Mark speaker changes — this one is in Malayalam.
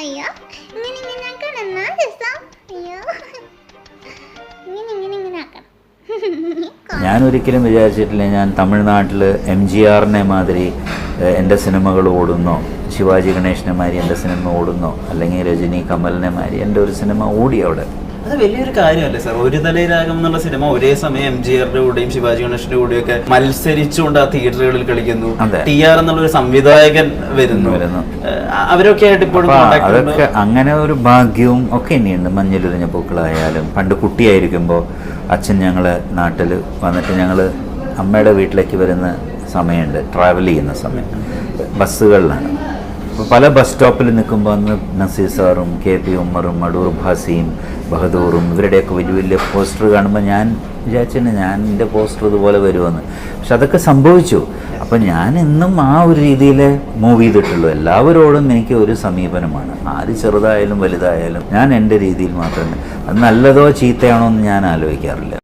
Speaker 1: അയ്യോ ഇങ്ങനെ ആക്കണം എന്നാ രസം. അയ്യോ ഇങ്ങനെ ആക്കണം.
Speaker 2: ഞാൻ ഒരിക്കലും വിചാരിച്ചിട്ടില്ല ഞാൻ തമിഴ്നാട്ടിൽ MGRനെ മാതിരി എൻ്റെ സിനിമകൾ ഓടുന്നോ, ശിവാജി ഗണേശനെ മാതിരി എൻ്റെ സിനിമ ഓടുന്നോ, അല്ലെങ്കിൽ രജനി കമലിനെ മാതിരി എൻ്റെ ഒരു സിനിമ ഓടി അവിടെ.
Speaker 3: അത് വലിയൊരു കാര്യമല്ലേ സാർ? ഒരു തലയിലാകം എന്നുള്ള സിനിമ ഒരേ സമയം MGRന്റെ കൂടെയും ശിവാജി ഗണേശന്റെ കൂടെയും ഒക്കെ മത്സരിച്ചുകൊണ്ട് ആ തിയേറ്ററുകളിൽ കളിക്കുന്നു. TR എന്നുള്ളൊരു സംവിധായകൻ വരുന്നു. അവരൊക്കെ ആയിട്ട് ഇപ്പോഴും
Speaker 2: അതൊക്കെ അങ്ങനെ ഒരു ഭാഗ്യവും ഒക്കെ ഇനിയുണ്ട്. മഞ്ഞളുരിഞ്ഞ പൂക്കളായാലും പണ്ട് കുട്ടിയായിരിക്കുമ്പോൾ അച്ഛൻ ഞങ്ങളെ നാട്ടിൽ വന്നിട്ട് ഞങ്ങൾ അമ്മയുടെ വീട്ടിലേക്ക് വരുന്ന സമയമുണ്ട്, ട്രാവൽ ചെയ്യുന്ന സമയം ബസ്സുകളിലാണ്. അപ്പോൾ പല ബസ് സ്റ്റോപ്പിൽ നിൽക്കുമ്പോൾ അന്ന് നസീർ സാറും KP ഉമ്മറും അടൂർ ഭാസിയും ബഹദൂറും ഇവരുടെയൊക്കെ വലിയ വലിയ പോസ്റ്റർ കാണുമ്പോൾ ഞാൻ വിചാരിച്ചിട്ടുണ്ട് ഞാൻ എൻ്റെ പോസ്റ്റർ ഇതുപോലെ വരുമെന്ന്. പക്ഷെ അതൊക്കെ സംഭവിച്ചു. അപ്പം ഞാൻ എന്നും ആ ഒരു രീതിയിൽ മൂവ് ചെയ്തിട്ടുള്ളൂ. എല്ലാവരോടും എനിക്ക് ഒരു സമീപനമാണ്. ആര് ചെറുതായാലും വലുതായാലും ഞാൻ എൻ്റെ രീതിയിൽ മാത്രമേ. അത് നല്ലതോ ചീത്തയാണോ എന്ന് ഞാൻ ആലോചിക്കാറില്ല.